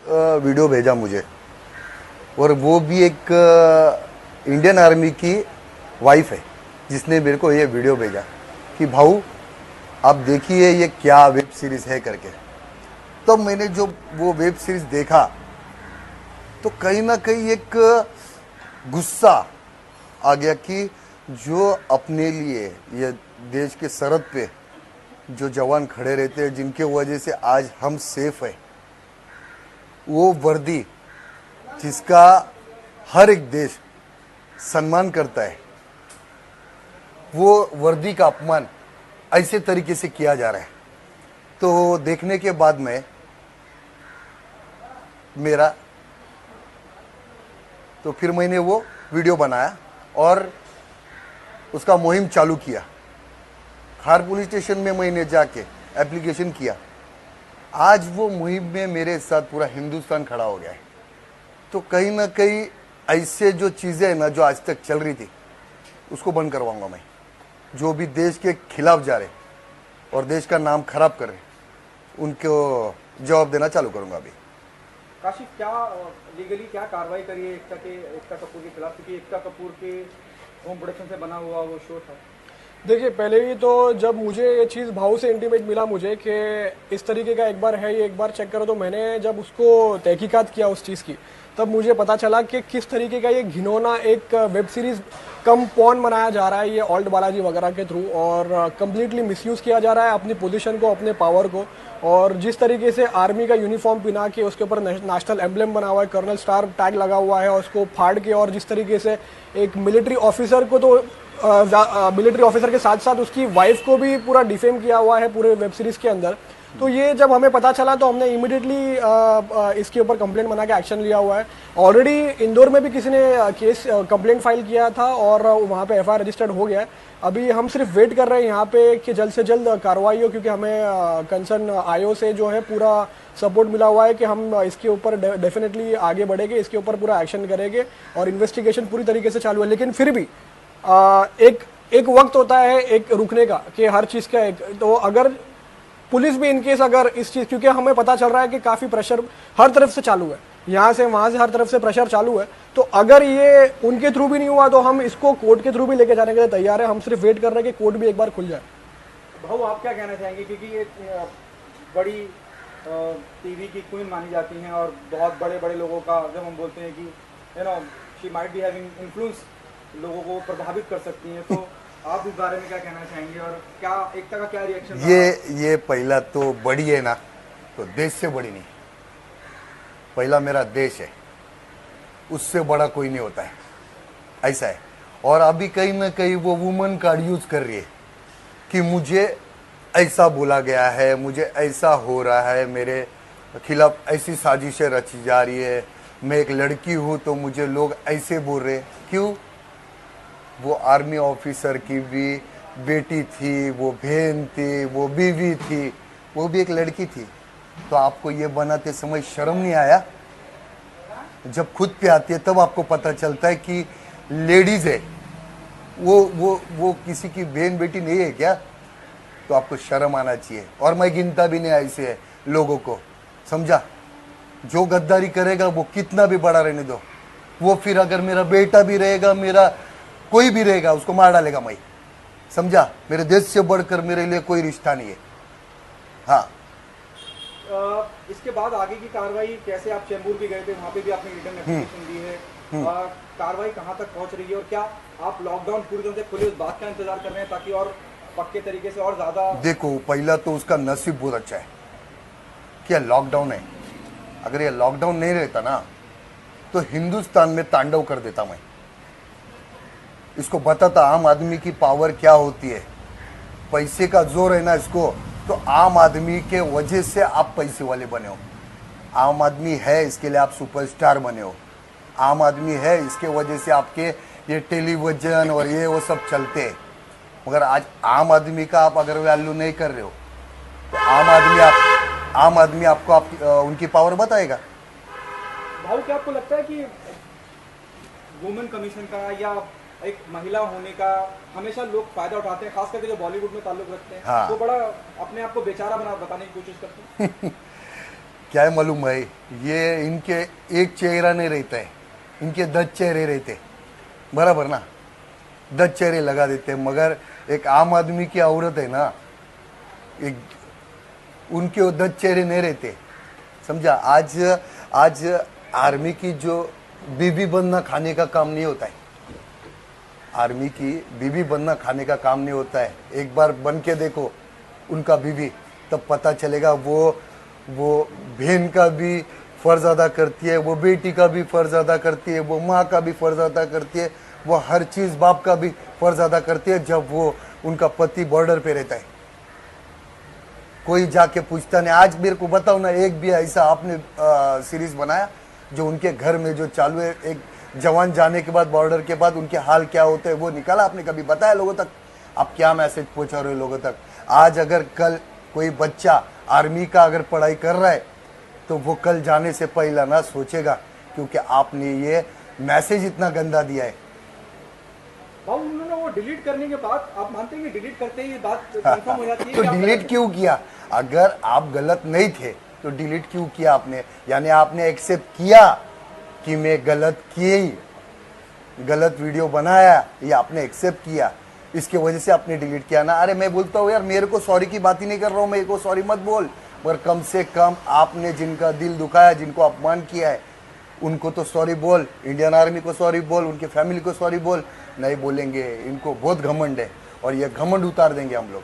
Video भेजा मुझे, और वो भी एक इंडियन आर्मी की वाइफ है जिसने मेरे को ये वीडियो भेजा कि भाऊ आप देखिए ये क्या वेब सीरीज़ है करके। तो मैंने जो वो वेब सीरीज़ देखा तो कहीं ना कहीं एक गुस्सा आ गया कि जो अपने लिए ये देश के सरहद पे जो जवान खड़े रहते हैं, जिनके वजह से आज हम सेफ है, वो वर्दी जिसका हर एक देश सम्मान करता है, वो वर्दी का अपमान ऐसे तरीके से किया जा रहा है। तो देखने के बाद में तो फिर मैंने वो वीडियो बनाया और उसका मुहिम चालू किया। खार पुलिस स्टेशन में मैंने जाके एप्लीकेशन किया। आज वो मुहिम में मेरे साथ पूरा हिंदुस्तान खड़ा हो गया है। तो कहीं ना कहीं ऐसे जो चीज़ें हैं ना, जो आज तक चल रही थी, उसको बंद करवाऊंगा मैं। जो भी देश के खिलाफ जा रहे और देश का नाम खराब कर रहे, उनको जवाब देना चालू करूंगा अभी। काशिफ, क्या लीगली क्या कार्रवाई करी है एकता कपूर के खिलाफ, क्योंकि एकता कपूर के होम प्रोडक्शन से बना हुआ वो शो था? देखिए, पहले ही तो जब मुझे ये चीज़ भाव से इंटीमेट मिला मुझे कि इस तरीके का एक बार है, ये एक बार चेक करो, तो मैंने जब उसको तहकीकात किया उस चीज़ की, तब मुझे पता चला कि किस तरीके का ये घिनौना एक वेब सीरीज़ कम पॉन बनाया जा रहा है ये ऑल्ट बालाजी वगैरह के थ्रू, और कम्प्लीटली मिसयूज़ किया जा रहा है अपनी पोजीशन को, अपने पावर को। और जिस तरीके से आर्मी का यूनिफॉर्म पहना के उसके ऊपर नेशनल एम्ब्लेम बना हुआ है, कर्नल स्टार टैग लगा हुआ है, और उसको फाड़ के, और जिस तरीके से एक मिलिट्री ऑफिसर को, तो मिलिट्री ऑफिसर के साथ साथ उसकी वाइफ को भी पूरा डिफेम किया हुआ है पूरे वेब सीरीज के अंदर। तो ये जब हमें पता चला तो हमने इमीडिएटली इसके ऊपर कंप्लेंट बना के एक्शन लिया हुआ है। ऑलरेडी इंदौर में भी किसी ने केस कंप्लेंट फाइल किया था और वहाँ पे एफआईआर रजिस्टर्ड हो गया है। अभी हम सिर्फ वेट कर रहे हैं यहाँ पे कि जल्द से जल्द कार्रवाई हो, क्योंकि हमें कंसर्न आईओ से जो है पूरा सपोर्ट मिला हुआ है कि हम इसके ऊपर डेफिनेटली आगे बढ़ेंगे, इसके ऊपर पूरा एक्शन करेंगे और इन्वेस्टिगेशन पूरी तरीके से चालू है। लेकिन फिर भी एक वक्त होता है एक रुकने का, कि हर चीज़ का एक, तो अगर पुलिस भी इनकेस अगर इस चीज़, क्योंकि हमें पता चल रहा है कि काफ़ी प्रेशर हर तरफ से चालू है, यहाँ से वहाँ से हर तरफ से प्रेशर चालू है, तो अगर ये उनके थ्रू भी नहीं हुआ तो हम इसको कोर्ट के थ्रू भी लेके जाने के लिए तैयार है। हम सिर्फ वेट कर रहे हैं कि कोर्ट भी एक बार खुल जाए। भाऊ, आप क्या कहना चाहेंगे, क्योंकि ये बड़ी टीवी की क्वीन मानी जाती हैं और बहुत बड़े बड़े लोगों का, जब हम बोलते हैं कि she might be having influence, लोगों को प्रभावित कर सकती हैं, तो आप इस बारे में क्या कहना चाहेंगे और क्या एकता का क्या रिएक्शन? ये पहला तो बड़ी है ना, तो देश से बड़ी नहीं, पहला मेरा देश है, उससे बड़ा कोई नहीं होता है, ऐसा है। और अभी कहीं ना कहीं वो वुमन कार्ड यूज कर रही है कि मुझे ऐसा बोला गया है, मुझे ऐसा हो रहा है, मेरे खिलाफ ऐसी साजिशें रची जा रही है, मैं एक लड़की हूं तो मुझे लोग ऐसे बोल रहे। क्यों? वो आर्मी ऑफिसर की भी बेटी थी, वो बहन थी, वो बीवी थी, वो भी एक लड़की थी। तो आपको ये बनाते समय शर्म नहीं आया? जब खुद पे आती है तब आपको पता चलता है कि लेडीज है, वो किसी की बहन बेटी नहीं है क्या? तो आपको शर्म आना चाहिए। और मैं गिनता भी नहीं ऐसे है लोगों को, समझा? जो गद्दारी करेगा वो कितना भी बड़ा रहने दो, वो फिर अगर मेरा बेटा भी रहेगा, मेरा कोई भी रहेगा, उसको मार डालेगा मैं, समझा? मेरे देश से बढ़कर मेरे लिए कोई रिश्ता नहीं है। हाँ, इसके बाद आगे की कार्रवाई कैसे? आप चेंबूर भी गए थे, वहाँ पे भी आपने रिटर्न एप्लीकेशन दी है, कार्रवाई कहाँ तक पहुँच रही है और क्या आप लॉकडाउन पूरी तरह से खुले उस बात का इंतजार कर रहे हैं ताकि और पक्के तरीके से और ज्यादा? देखो, पहला तो उसका नसीब बहुत अच्छा है कि लॉकडाउन है। अगर ये लॉकडाउन नहीं रहता ना तो हिंदुस्तान में तांडव कर देता मैं, इसको बताता आम आदमी की पावर क्या होती है। पैसे का जोर है ना इसको, तो आम आदमी के वजह से आप पैसे वाले बने हो। आम आदमी है इसके लिए आप सुपरस्टार बने हो। आम आदमी है इसके वजह से आपके ये टेलीविजन और ये वो सब चलते हैं। मगर आज आम आदमी का आप अगर वैल्यू नहीं कर रहे हो तो आम आदमी आपको उनकी पावर बताएगा। भाऊ, क्या आपको लगता है कि वुमेन कमीशन का या एक महिला होने का हमेशा लोग फायदा उठाते हैं, खास करके जो बॉलीवुड में ताल्लुक रखते हैं? हाँ। तो बड़ा अपने आप को बेचारा बताने की कोशिश करते हैं। क्या है मालूम है, ये इनके एक चेहरा नहीं रहता है, इनके 10 चेहरे रहते, बराबर ना, 10 चेहरे लगा देते हैं। मगर एक आम आदमी की औरत है ना, एक उनके वो 10 चेहरे नहीं रहते, समझा। आज आर्मी की जो बीबी बनना खाने का काम नहीं होता है, आर्मी की बीबी बनना खाने का काम नहीं होता है। एक बार बन के देखो उनका बीबी, तब पता चलेगा वो बहन का भी फर्ज अदा करती है, वो बेटी का भी फर्ज अदा करती है, वो माँ का भी फर्ज अदा करती है, वो हर चीज़ बाप का भी फर्ज अदा करती है जब वो उनका पति बॉर्डर पे रहता है। कोई जाके पूछता नहीं। आज मेरे को बताओ ना, एक भी ऐसा आपने सीरीज बनाया जो उनके घर में जो चालू है, एक जवान जाने के बाद बॉर्डर के बाद उनके हाल क्या होते हैं वो निकाला आपने? कभी बताया लोगों तक? आप क्या मैसेज पहुंचा रहे हो लोगों तक? आज अगर कल कोई बच्चा आर्मी का अगर पढ़ाई कर रहा है तो वो कल जाने से पहला ना सोचेगा, क्योंकि आपने ये मैसेज इतना गंदा दिया है। भाव उन्होंने वो डिलीट करने के बाद आप मानते हैं कि डिलीट करते ही बात कंफर्म हो जाती है तो कि आप डिलीट क्यों किया? अगर आप गलत नहीं थे तो डिलीट क्यों किया आपने? यानी आपने एक्सेप्ट किया कि मैं गलत की, गलत वीडियो बनाया, ये आपने एक्सेप्ट किया, इसके वजह से आपने डिलीट किया ना। अरे मैं बोलता हूँ यार, मेरे को सॉरी की बात ही नहीं कर रहा हूँ, मेरे को सॉरी मत बोल, पर कम से कम आपने जिनका दिल दुखाया, जिनको अपमान किया है, उनको तो सॉरी बोल। इंडियन आर्मी को सॉरी बोल, उनके फैमिली को सॉरी बोल। नहीं बोलेंगे, इनको बहुत घमंड है और ये घमंड उतार देंगे हम लोग।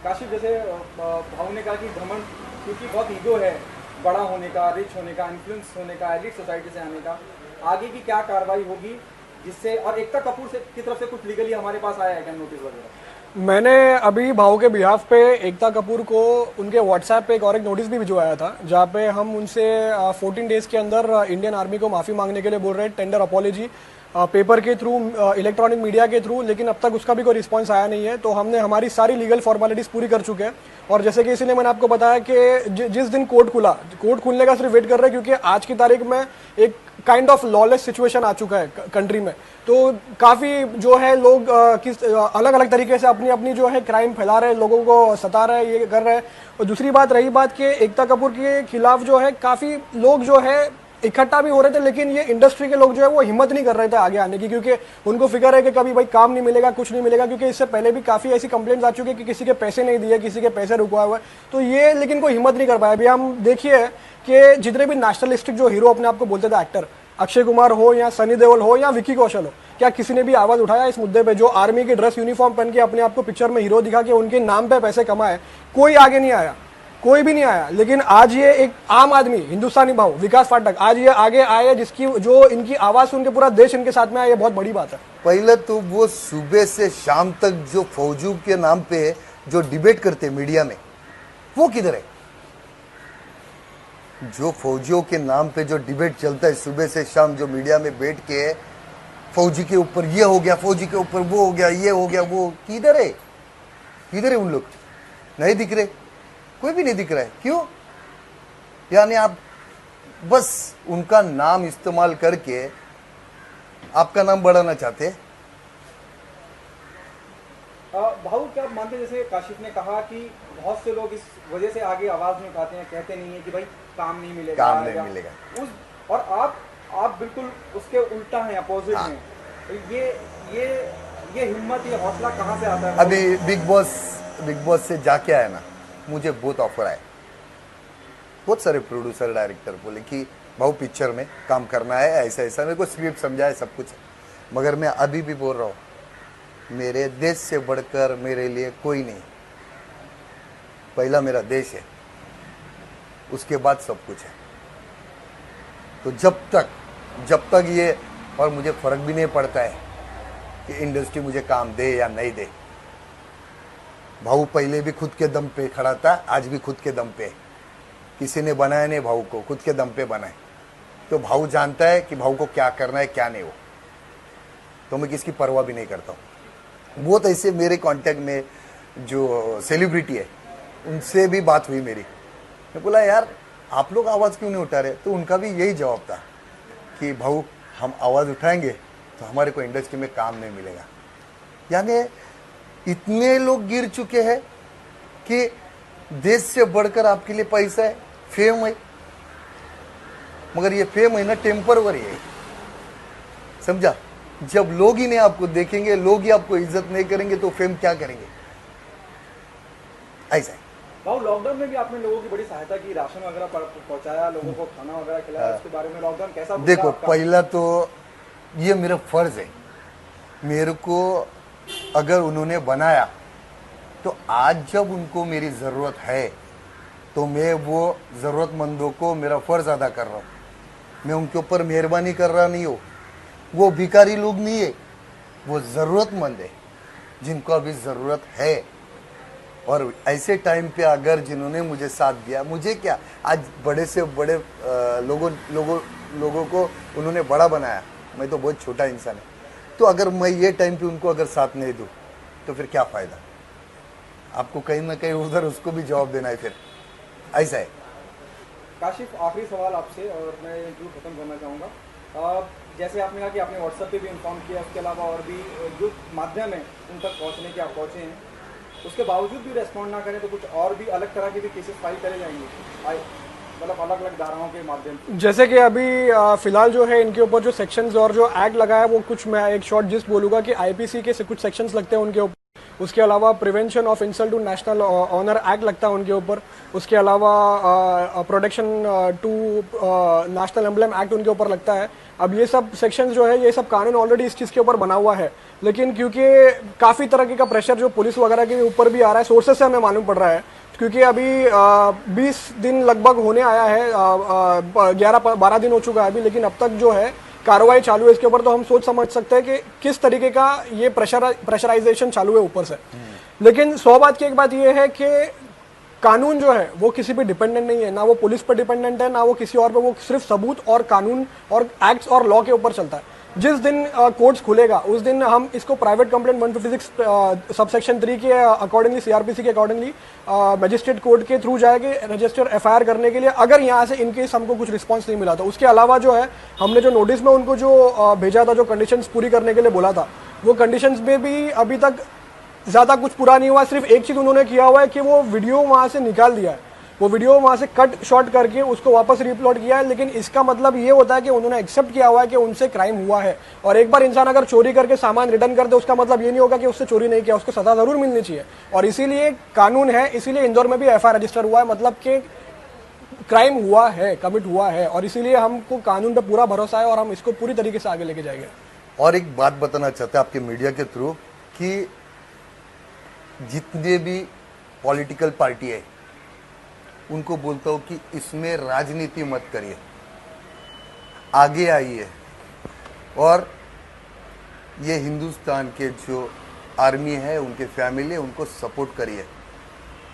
काशिफ, जैसे भाव ने कहा कि घमंड, क्योंकि बहुत ईगो है बड़ा होने का, रिच होने का, इन्फ्लुएंस होने का, एलिट सोसाइटी से आने का, आगे की क्या कार्रवाई होगी जिससे, और एकता कपूर से की तरफ से कुछ लीगली हमारे पास आया है क्या नोटिस वगैरह? मैंने अभी भाव के बिहाफ पे एकता कपूर को उनके व्हाट्सएप पे एक और एक नोटिस भी भिजवाया था, जहाँ पे हम उनसे 14 डेज के अंदर इंडियन आर्मी को माफ़ी मांगने के लिए बोल रहे हैं, टेंडर अपॉलॉजी पेपर के थ्रू, इलेक्ट्रॉनिक मीडिया के थ्रू, लेकिन अब तक उसका भी कोई रिस्पांस आया नहीं है। तो हमने हमारी सारी लीगल फॉर्मेलिटीज़ पूरी कर चुके हैं। और जैसे कि इसीलिए मैंने आपको बताया कि जिस दिन कोर्ट खुला, कोर्ट खुलने का सिर्फ वेट कर रहे हैं, क्योंकि आज की तारीख में एक काइंड ऑफ लॉलेस सिचुएशन आ चुका है कंट्री में। तो काफ़ी जो है लोग किस अलग अलग तरीके से अपनी अपनी जो है क्राइम फैला रहे हैं, लोगों को सता रहे हैं, ये कर रहे हैं। और दूसरी बात रही बात कि एकता कपूर के खिलाफ जो है काफ़ी लोग जो है इकट्ठा भी हो रहे थे, लेकिन ये इंडस्ट्री के लोग जो है वो हिम्मत नहीं कर रहे थे आगे आने की, क्योंकि उनको फिक्र है कि कभी भाई काम नहीं मिलेगा, कुछ नहीं मिलेगा, क्योंकि इससे पहले भी काफ़ी ऐसी कंप्लेंट्स आ चुकी है कि किसी के पैसे नहीं दिए, किसी के पैसे रुकवा हुए। तो ये लेकिन कोई हिम्मत नहीं कर पाया। अभी हम देखिए कि जितने भी नेशनलिस्टिक जो हीरो अपने आप को बोलते थे एक्टर, अक्षय कुमार हो या सनी देओल हो या विकी कौशल हो, क्या किसी ने भी आवाज़ उठाया इस मुद्दे पे? जो आर्मी की ड्रेस यूनिफॉर्म पहन के अपने आप को पिक्चर में हीरो दिखा के उनके नाम पे पैसे कमाए, कोई आगे नहीं आया, कोई भी नहीं आया। लेकिन आज ये एक आम आदमी, हिंदुस्तानी भाव विकास फाटक, आज ये आगे आए, जिसकी जो इनकी आवाज़ सुन के पूरा देश इनके साथ में आया, ये बहुत बड़ी बात है। पहले तो वो सुबह से शाम तक जो फौजियों के नाम पे जो डिबेट करते मीडिया में, वो किधर है? जो फौजियों के नाम पे जो डिबेट चलता है सुबह से शाम, जो मीडिया में बैठ के फौजी के ऊपर ये हो गया, फौजी के ऊपर वो हो गया, ये हो गया, वो किधर है? किधर है उन लोग? नहीं दिख रहे, कोई भी नहीं दिख रहा है। क्यों? यानी आप बस उनका नाम इस्तेमाल करके आपका नाम बढ़ाना चाहते हैं। भाऊ, क्या आप मानते हैं, जैसे काशिफ ने कहा कि बहुत से लोग इस वजह से आगे आवाज नहीं उठाते हैं, कहते नहीं है कि भाई काम नहीं मिलेगा, काम नहीं मिलेगा, और आप बिल्कुल उसके उल्टा हैं, अपोजिट हैं। तो ये हिम्मत, ये हौसला कहाँ से आता है? अभी बिग बॉस से जाके आया ना, मुझे बहुत ऑफर आए, बहुत सारे प्रोड्यूसर डायरेक्टर बोले कि भाऊ पिक्चर में काम करना है, ऐसा ऐसा, मेरे को स्क्रिप्ट समझाए, सब कुछ। मगर मैं अभी भी बोल रहा हूँ, मेरे देश से बढ़कर मेरे लिए कोई नहीं। पहला मेरा देश है, उसके बाद सब कुछ है। तो जब तक ये, और मुझे फर्क भी नहीं पड़ता है कि इंडस्ट्री मुझे काम दे या नहीं दे। भाऊ पहले भी खुद के दम पे खड़ा था, आज भी खुद के दम पे। किसी ने बनाया नहीं भाऊ को, खुद के दम पे बनाए। तो भाऊ जानता है कि भाऊ को क्या करना है, क्या नहीं। वो तो मैं किसकी परवाह भी नहीं करता हूँ। बहुत ऐसे मेरे कांटेक्ट में जो सेलिब्रिटी है, उनसे भी बात हुई मेरी। मैं बोला यार आप लोग आवाज़ क्यों नहीं उठा रहे? तो उनका भी यही जवाब था कि भाऊ हम आवाज़ उठाएंगे तो हमारे को इंडस्ट्री में काम नहीं मिलेगा। यानी इतने लोग गिर चुके हैं कि देश से बढ़कर आपके लिए पैसा है, फेम है, मगर ये फेम है ना टेम्परवरी है, समझा। जब लोग ही नहीं आपको देखेंगे, लोग ही आपको इज्जत नहीं करेंगे तो फेम क्या करेंगे, ऐसा है। भाव लॉकडाउन में भी आपने लोगों की बड़ी सहायता की, राशन वगैरह पहुंचाया, लोगों को खाना वगैरह खिलाया, उसके बारे में लॉकडाउन कैसा गुजरा देखो आपका? पहला तो ये मेरा फर्ज है, मेरे को अगर उन्होंने बनाया तो आज जब उनको मेरी ज़रूरत है तो मैं वो ज़रूरतमंदों को मेरा फ़र्ज़ अदा कर रहा हूँ। मैं उनके ऊपर मेहरबानी कर रहा नहीं हूँ, वो भिखारी लोग नहीं है, वो ज़रूरतमंद है जिनको अभी ज़रूरत है। और ऐसे टाइम पे अगर जिन्होंने मुझे साथ दिया, मुझे क्या, आज बड़े से बड़े लोगों को उन्होंने बड़ा बनाया, मैं तो बहुत छोटा इंसान है। तो अगर मैं ये टाइम पे उनको अगर साथ नहीं दूँ तो फिर क्या फ़ायदा, आपको कहीं ना कहीं उधर उसको भी जवाब देना है, फिर ऐसा है। काशिफ, आखिरी सवाल आपसे और मैं इंटरव्यू खत्म करना चाहूँगा। जैसे आपने कहा कि आपने व्हाट्सएप पे भी इन्फॉर्म किया, उसके अलावा और भी जो माध्यम है उन तक पहुँचने के आप पहुँचे हैं, उसके बावजूद भी रेस्पॉन्ड ना करें तो कुछ और भी अलग तरह के भी केसेस फाइल करे जाएंगे, मतलब अलग अलग धाराओं के माध्यम से? जैसे कि अभी फिलहाल जो है इनके ऊपर जो सेक्शंस और जो एक्ट लगा है वो कुछ, मैं एक शॉर्ट जिस्ट बोलूँगा कि आईपीसी के कुछ सेक्शंस लगते हैं उनके ऊपर, उसके अलावा prevention of insult to national honour act लगता है उनके ऊपर, उसके अलावा protection to national emblem act उनके ऊपर लगता है। अब ये सब सेक्शंस जो है, ये सब कानून ऑलरेडी इस चीज़ के ऊपर बना हुआ है, लेकिन क्योंकि काफ़ी तरह का प्रेशर जो पुलिस वगैरह के ऊपर भी आ रहा है, सोर्सेस से हमें मालूम पड़ रहा है, क्योंकि अभी 20 दिन लगभग होने आया है, 11-12 दिन हो चुका है अभी, लेकिन अब तक जो है कार्रवाई चालू है इसके ऊपर, तो हम सोच समझ सकते हैं कि किस तरीके का ये प्रेशराइजेशन चालू है ऊपर से। लेकिन 100 बात की एक बात ये है कि कानून जो है वो किसी पे डिपेंडेंट नहीं है, ना वो पुलिस पर डिपेंडेंट है, ना वो किसी और पे, वो सिर्फ सबूत और कानून और एक्ट्स और लॉ के ऊपर चलता है। जिस दिन कोर्ट्स खुलेगा उस दिन हम इसको प्राइवेट कंप्लेंट 156 सबसेक्शन 3 के अकॉर्डिंगली, सीआरपीसी के अकॉर्डिंगली मजिस्ट्रेट कोर्ट के थ्रू जाएंगे रजिस्टर एफआईआर करने के लिए, अगर यहाँ से इनकेस हमको कुछ रिस्पांस नहीं मिला तो। उसके अलावा जो है हमने जो नोटिस में उनको जो भेजा था, जो कंडीशंस पूरी करने के लिए बोला था, वो कंडीशंस में भी अभी तक ज़्यादा कुछ पूरा नहीं हुआ। सिर्फ एक चीज़ उन्होंने किया हुआ है कि वो वीडियो वहाँ से निकाल दिया है, वो वीडियो वहाँ से कट शॉट करके उसको वापस रिअपलोड किया है, लेकिन इसका मतलब ये होता है कि उन्होंने एक्सेप्ट किया हुआ है कि उनसे क्राइम हुआ है। और एक बार इंसान अगर चोरी करके सामान रिटर्न कर दे, उसका मतलब ये नहीं होगा कि उससे चोरी नहीं किया, उसको सजा जरूर मिलनी चाहिए। और इसीलिए कानून है, इसीलिए इंदौर में भी एफआईआर रजिस्टर हुआ है, मतलब कि क्राइम हुआ है, कमिट हुआ है, और इसीलिए हमको कानून पर पूरा भरोसा है और हम इसको पूरी तरीके से आगे लेके जाएंगे। और एक बात बताना चाहते हैं आपके मीडिया के थ्रू कि जितने भी पॉलिटिकल पार्टी है उनको बोलता हूँ कि इसमें राजनीति मत करिए, आगे आइए और ये हिंदुस्तान के जो आर्मी है, उनके फैमिली है, उनको सपोर्ट करिए,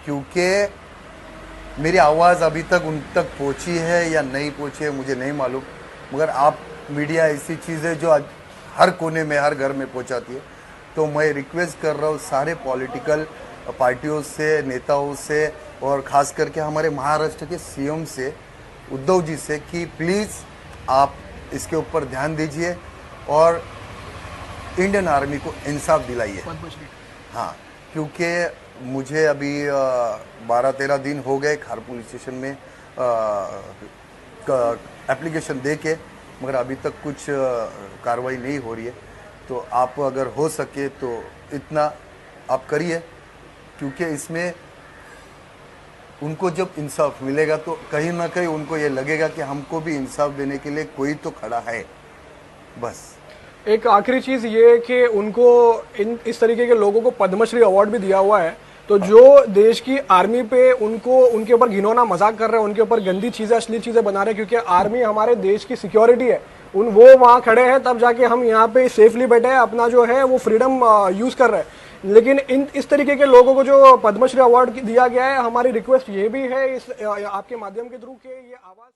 क्योंकि मेरी आवाज़ अभी तक उन तक पहुँची है या नहीं पहुँची है मुझे नहीं मालूम, मगर आप मीडिया ऐसी चीज़ है जो आज हर कोने में, हर घर में पहुँचाती है। तो मैं रिक्वेस्ट कर रहा हूँ सारे पॉलिटिकल पार्टियों से, नेताओं से, और ख़ास करके हमारे महाराष्ट्र के सीएम से, उद्धव जी से, कि प्लीज़ आप इसके ऊपर ध्यान दीजिए और इंडियन आर्मी को इंसाफ दिलाइए। हाँ, क्योंकि मुझे अभी 12-13 दिन हो गए खार पुलिस स्टेशन में एप्लीकेशन दे के, मगर अभी तक कुछ कार्रवाई नहीं हो रही है। तो आप अगर हो सके तो इतना आप करिए, क्योंकि इसमें उनको जब इंसाफ मिलेगा तो कहीं ना कहीं उनको ये लगेगा कि हमको भी इंसाफ देने के लिए कोई तो खड़ा है। बस एक आखिरी चीज़ ये कि उनको इस तरीके के लोगों को पद्मश्री अवार्ड भी दिया हुआ है, तो जो देश की आर्मी पे उनके ऊपर घिनौना मजाक कर रहे हैं, उनके ऊपर गंदी चीज़ें, अश्लील चीज़ें बना रहे हैं, क्योंकि आर्मी हमारे देश की सिक्योरिटी है, वो वहाँ खड़े हैं तब जाके हम यहाँ पे सेफली बैठे हैं, अपना जो है वो फ्रीडम यूज़ कर रहे हैं। लेकिन इस तरीके के लोगों को जो पद्मश्री अवार्ड दिया गया है, हमारी रिक्वेस्ट ये भी है इस आपके माध्यम के थ्रू कि ये आवाज़